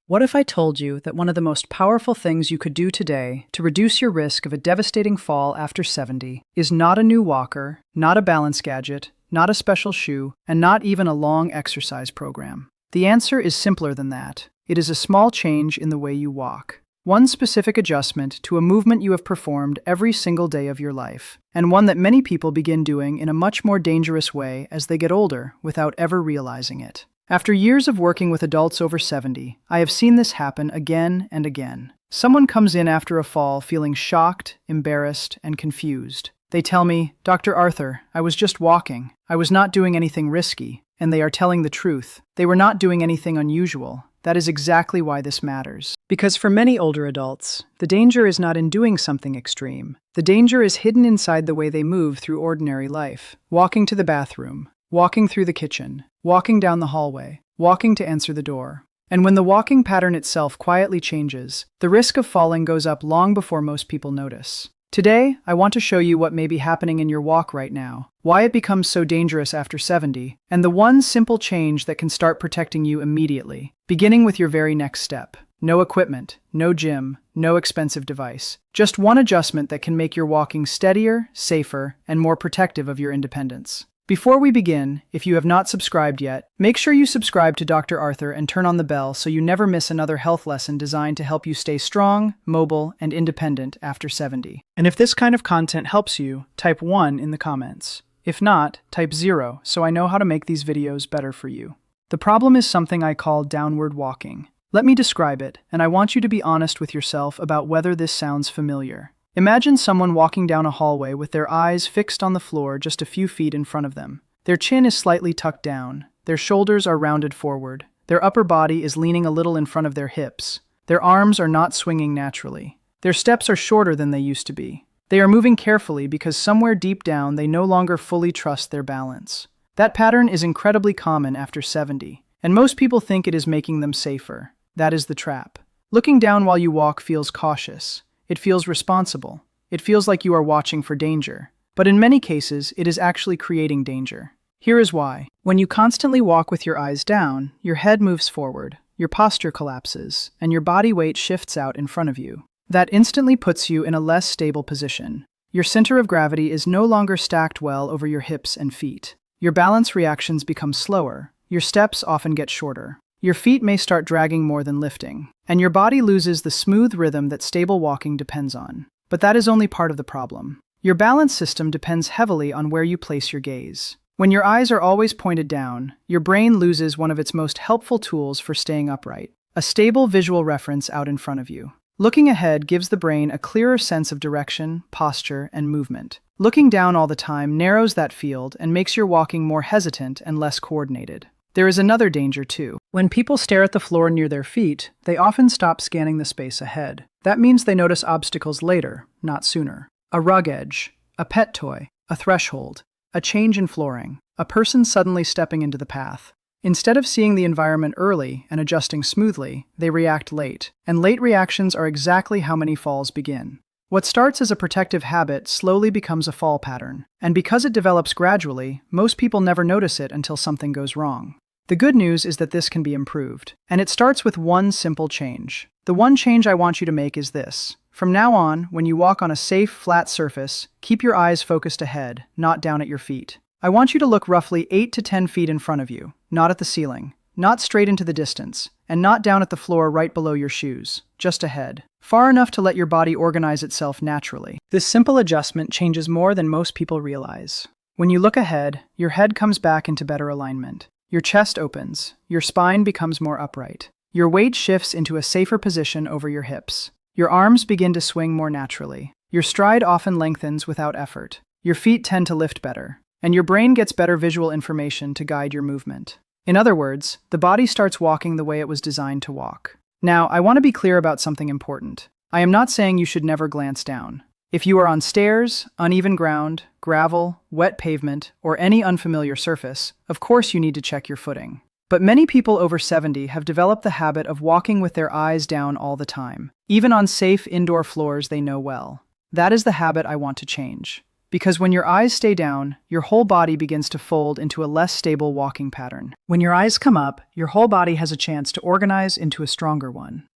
What if I told you that one of the most powerful things you could do today to reduce your risk of a devastating fall after 70 is not a new walker, not a balance gadget, not a special shoe, and not even a long exercise program? The answer is simpler than that. It is a small change in the way you walk. One specific adjustment to a movement you have performed every single day of your life, and one that many people begin doing in a much more dangerous way as they get older without ever realizing it. After years of working with adults over 70, I have seen this happen again and again. Someone comes in after a fall feeling shocked, embarrassed, and confused. They tell me, "Dr. Arthur, I was just walking. I was not doing anything risky." And they are telling the truth. They were not doing anything unusual. That is exactly why this matters. Because for many older adults, the danger is not in doing something extreme. The danger is hidden inside the way they move through ordinary life. Walking to the bathroom, walking through the kitchen, walking down the hallway, walking to answer the door. And when the walking pattern itself quietly changes, the risk of falling goes up long before most people notice. Today, I want to show you what may be happening in your walk right now, why it becomes so dangerous after 70, and the one simple change that can start protecting you immediately, beginning with your very next step. No equipment, no gym, no expensive device. Just one adjustment that can make your walking steadier, safer, and more protective of your independence. Before we begin, if you have not subscribed yet, make sure you subscribe to Dr. Arthur and turn on the bell so you never miss another health lesson designed to help you stay strong, mobile, and independent after 70. And if this kind of content helps you, type 1 in the comments. If not, type 0 so I know how to make these videos better for you. The problem is something I call downward walking. Let me describe it, and I want you to be honest with yourself about whether this sounds familiar. Imagine someone walking down a hallway with their eyes fixed on the floor just a few feet in front of them. Their chin is slightly tucked down, their shoulders are rounded forward, their upper body is leaning a little in front of their hips, their arms are not swinging naturally, their steps are shorter than they used to be. They are moving carefully because somewhere deep down they no longer fully trust their balance. That pattern is incredibly common after 70, and most people think it is making them safer. That is the trap. Looking down while you walk feels cautious. It feels responsible. It feels like you are watching for danger. But in many cases, it is actually creating danger. Here is why. When you constantly walk with your eyes down, your head moves forward, your posture collapses, and your body weight shifts out in front of you. That instantly puts you in a less stable position. Your center of gravity is no longer stacked well over your hips and feet. Your balance reactions become slower. Your steps often get shorter. Your feet may start dragging more than lifting, and your body loses the smooth rhythm that stable walking depends on. But that is only part of the problem. Your balance system depends heavily on where you place your gaze. When your eyes are always pointed down, your brain loses one of its most helpful tools for staying upright, a stable visual reference out in front of you. Looking ahead gives the brain a clearer sense of direction, posture, and movement. Looking down all the time narrows that field and makes your walking more hesitant and less coordinated. There is another danger, too. When people stare at the floor near their feet, they often stop scanning the space ahead. That means they notice obstacles later, not sooner. A rug edge, a pet toy, a threshold, a change in flooring, a person suddenly stepping into the path. Instead of seeing the environment early and adjusting smoothly, they react late. And late reactions are exactly how many falls begin. What starts as a protective habit slowly becomes a fall pattern. And because it develops gradually, most people never notice it until something goes wrong. The good news is that this can be improved, and it starts with one simple change. The one change I want you to make is this. From now on, when you walk on a safe, flat surface, keep your eyes focused ahead, not down at your feet. I want you to look roughly 8 to 10 feet in front of you, not at the ceiling, not straight into the distance, and not down at the floor right below your shoes, just ahead, far enough to let your body organize itself naturally. This simple adjustment changes more than most people realize. When you look ahead, your head comes back into better alignment. Your chest opens, your spine becomes more upright. Your weight shifts into a safer position over your hips. Your arms begin to swing more naturally. Your stride often lengthens without effort. Your feet tend to lift better. And your brain gets better visual information to guide your movement. In other words, the body starts walking the way it was designed to walk. Now, I want to be clear about something important. I am not saying you should never glance down. If you are on stairs, uneven ground, gravel, wet pavement, or any unfamiliar surface, of course you need to check your footing. But many people over 70 have developed the habit of walking with their eyes down all the time, even on safe indoor floors they know well. That is the habit I want to change. Because when your eyes stay down, your whole body begins to fold into a less stable walking pattern. When your eyes come up, your whole body has a chance to organize into a stronger one.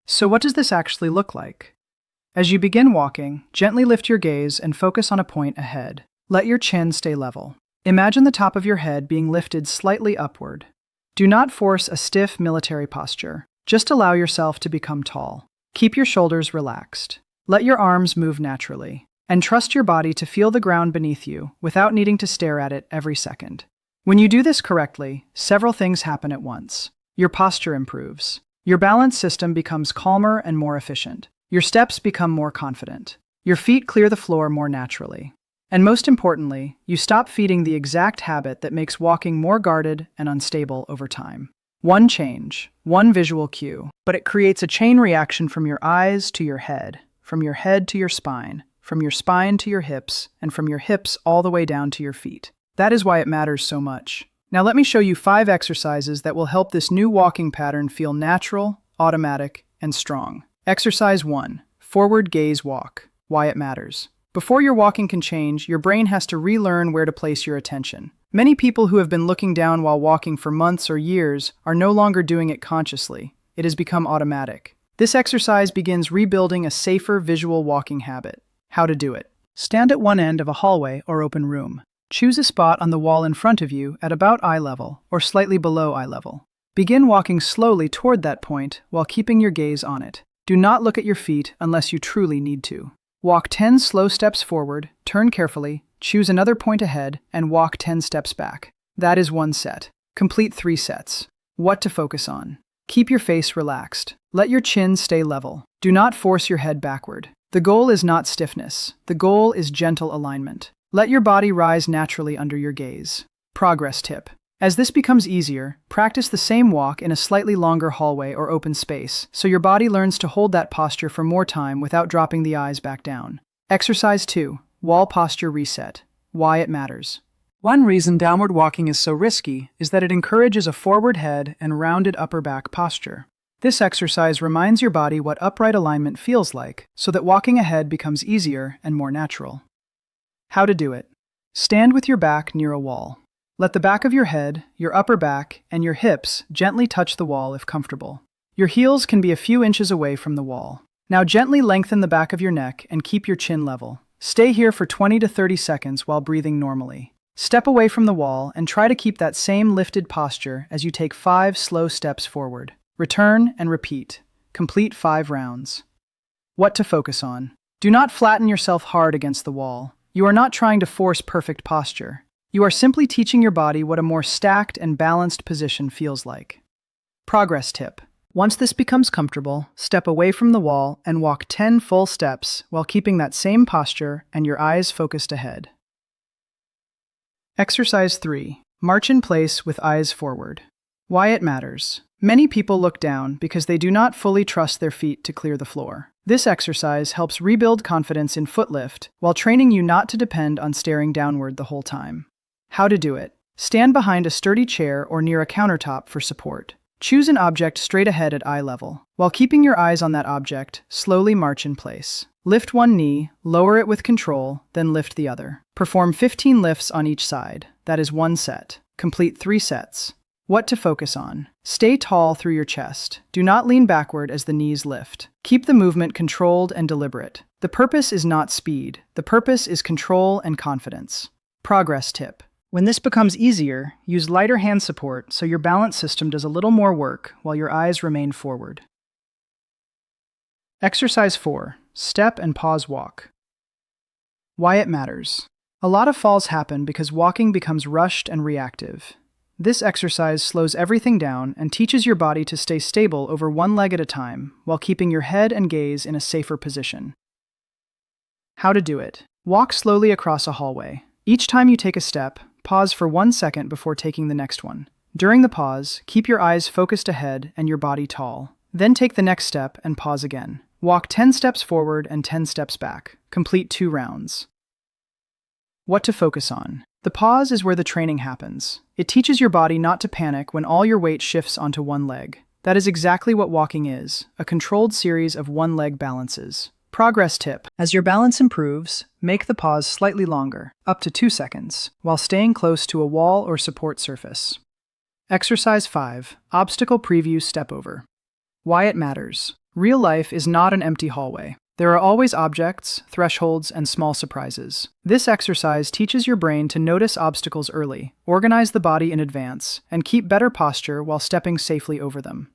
So what does this actually look like? As you begin walking, gently lift your gaze and focus on a point ahead. Let your chin stay level. Imagine the top of your head being lifted slightly upward. Do not force a stiff military posture. Just allow yourself to become tall. Keep your shoulders relaxed. Let your arms move naturally. And trust your body to feel the ground beneath you without needing to stare at it every second. When you do this correctly, several things happen at once. Your posture improves. Your balance system becomes calmer and more efficient. Your steps become more confident. Your feet clear the floor more naturally. And most importantly, you stop feeding the exact habit that makes walking more guarded and unstable over time. One change, one visual cue, but it creates a chain reaction from your eyes to your head, from your head to your spine, from your spine to your hips, and from your hips all the way down to your feet. That is why it matters so much. Now let me show you 5 exercises that will help this new walking pattern feel natural, automatic, and strong. Exercise 1. Forward gaze walk. Why it matters. Before your walking can change, your brain has to relearn where to place your attention. Many people who have been looking down while walking for months or years are no longer doing it consciously. It has become automatic. This exercise begins rebuilding a safer visual walking habit. How to do it. Stand at one end of a hallway or open room. Choose a spot on the wall in front of you at about eye level or slightly below eye level. Begin walking slowly toward that point while keeping your gaze on it. Do not look at your feet unless you truly need to. Walk 10 slow steps forward, turn carefully, choose another point ahead, and walk 10 steps back. That is 1 set. Complete 3 sets. What to focus on. Keep your face relaxed. Let your chin stay level. Do not force your head backward. The goal is not stiffness. The goal is gentle alignment. Let your body rise naturally under your gaze. Progress tip. As this becomes easier, practice the same walk in a slightly longer hallway or open space, so your body learns to hold that posture for more time without dropping the eyes back down. Exercise 2. Wall posture reset. Why it matters. One reason downward walking is so risky is that it encourages a forward head and rounded upper back posture. This exercise reminds your body what upright alignment feels like, so that walking ahead becomes easier and more natural. How to do it. Stand with your back near a wall. Let the back of your head, your upper back, and your hips gently touch the wall if comfortable. Your heels can be a few inches away from the wall. Now gently lengthen the back of your neck and keep your chin level. Stay here for 20 to 30 seconds while breathing normally. Step away from the wall and try to keep that same lifted posture as you take 5 slow steps forward. Return and repeat. Complete 5 rounds. What to focus on. Do not flatten yourself hard against the wall. You are not trying to force perfect posture. You are simply teaching your body what a more stacked and balanced position feels like. Progress tip. Once this becomes comfortable, step away from the wall and walk 10 full steps while keeping that same posture and your eyes focused ahead. Exercise 3. March in place with eyes forward. Why it matters. Many people look down because they do not fully trust their feet to clear the floor. This exercise helps rebuild confidence in foot lift while training you not to depend on staring downward the whole time. How to do it. Stand behind a sturdy chair or near a countertop for support. Choose an object straight ahead at eye level. While keeping your eyes on that object, slowly march in place. Lift one knee, lower it with control, then lift the other. Perform 15 lifts on each side. That is 1 set. Complete 3 sets. What to focus on. Stay tall through your chest. Do not lean backward as the knees lift. Keep the movement controlled and deliberate. The purpose is not speed. The purpose is control and confidence. Progress tip. When this becomes easier, use lighter hand support so your balance system does a little more work while your eyes remain forward. Exercise 4. Step and pause walk. Why it matters. A lot of falls happen because walking becomes rushed and reactive. This exercise slows everything down and teaches your body to stay stable over one leg at a time while keeping your head and gaze in a safer position. How to do it. Walk slowly across a hallway. Each time you take a step, pause for 1 second before taking the next one. During the pause, keep your eyes focused ahead and your body tall. Then take the next step and pause again. Walk 10 steps forward and 10 steps back. Complete 2 rounds. What to focus on. The pause is where the training happens. It teaches your body not to panic when all your weight shifts onto one leg. That is exactly what walking is, a controlled series of one-leg balances. Progress tip. As your balance improves, make the pause slightly longer, up to 2 seconds, while staying close to a wall or support surface. Exercise 5. Obstacle Preview Step Over. Why it matters. Real life is not an empty hallway. There are always objects, thresholds, and small surprises. This exercise teaches your brain to notice obstacles early, organize the body in advance, and keep better posture while stepping safely over them.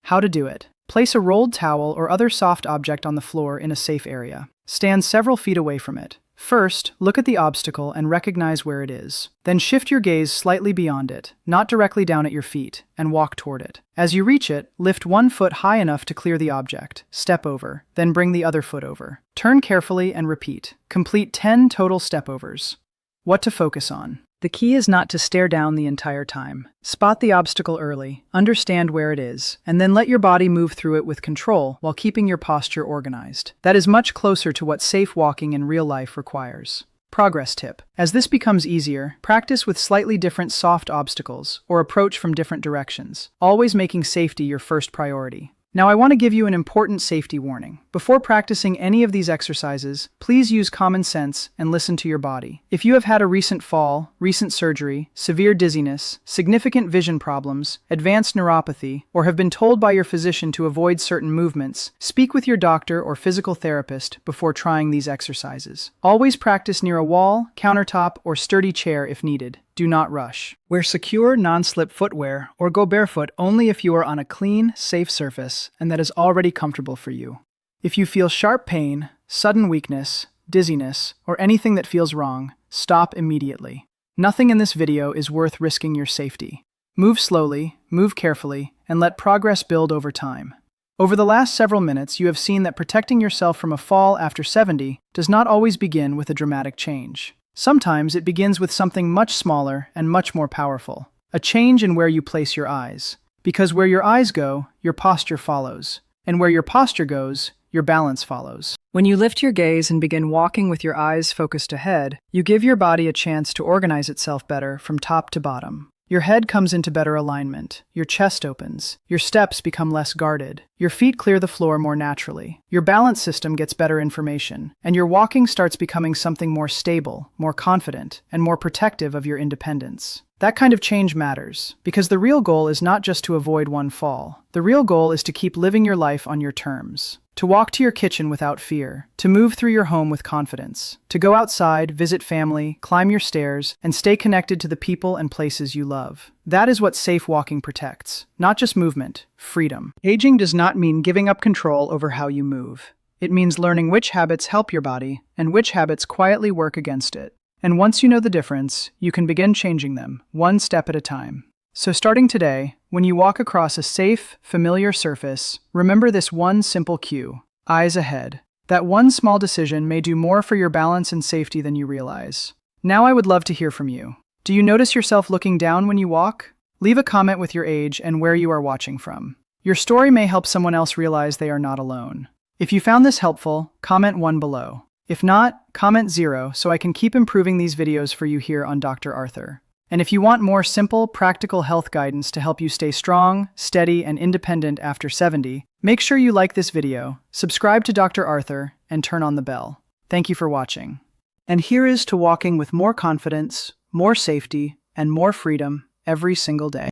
How to do it. Place a rolled towel or other soft object on the floor in a safe area. Stand several feet away from it. First, look at the obstacle and recognize where it is. Then shift your gaze slightly beyond it, not directly down at your feet, and walk toward it. As you reach it, lift one foot high enough to clear the object, step over, then bring the other foot over. Turn carefully and repeat. Complete 10 total step overs. What to focus on. The key is not to stare down the entire time. Spot the obstacle early, understand where it is, and then let your body move through it with control while keeping your posture organized. That is much closer to what safe walking in real life requires. Progress tip. As this becomes easier, practice with slightly different soft obstacles or approach from different directions, always making safety your first priority. Now I want to give you an important safety warning. Before practicing any of these exercises, please use common sense and listen to your body. If you have had a recent fall, recent surgery, severe dizziness, significant vision problems, advanced neuropathy, or have been told by your physician to avoid certain movements, speak with your doctor or physical therapist before trying these exercises. Always practice near a wall, countertop, or sturdy chair if needed. Do not rush. Wear secure, non-slip footwear or go barefoot only if you are on a clean, safe surface and that is already comfortable for you. If you feel sharp pain, sudden weakness, dizziness, or anything that feels wrong, stop immediately. Nothing in this video is worth risking your safety. Move slowly, move carefully, and let progress build over time. Over the last several minutes, you have seen that protecting yourself from a fall after 70 does not always begin with a dramatic change. Sometimes it begins with something much smaller and much more powerful. A change in where you place your eyes. Because where your eyes go, your posture follows. And where your posture goes, your balance follows. When you lift your gaze and begin walking with your eyes focused ahead, you give your body a chance to organize itself better from top to bottom. Your head comes into better alignment, your chest opens, your steps become less guarded, your feet clear the floor more naturally, your balance system gets better information, and your walking starts becoming something more stable, more confident, and more protective of your independence. That kind of change matters, because the real goal is not just to avoid one fall. The real goal is to keep living your life on your terms. To walk to your kitchen without fear, to move through your home with confidence, to go outside, visit family, climb your stairs, and stay connected to the people and places you love. That is what safe walking protects. Not just movement, freedom. Aging does not mean giving up control over how you move. It means learning which habits help your body and which habits quietly work against it. And once you know the difference, you can begin changing them, one step at a time. So starting today, when you walk across a safe, familiar surface, remember this one simple cue: eyes ahead. That one small decision may do more for your balance and safety than you realize. Now I would love to hear from you. Do you notice yourself looking down when you walk? Leave a comment with your age and where you are watching from. Your story may help someone else realize they are not alone. If you found this helpful, comment 1 below. If not, comment 0 so I can keep improving these videos for you here on Dr. Arthur. And if you want more simple, practical health guidance to help you stay strong, steady, and independent after 70, make sure you like this video, subscribe to Dr. Arthur, and turn on the bell. Thank you for watching. And here is to walking with more confidence, more safety, and more freedom every single day.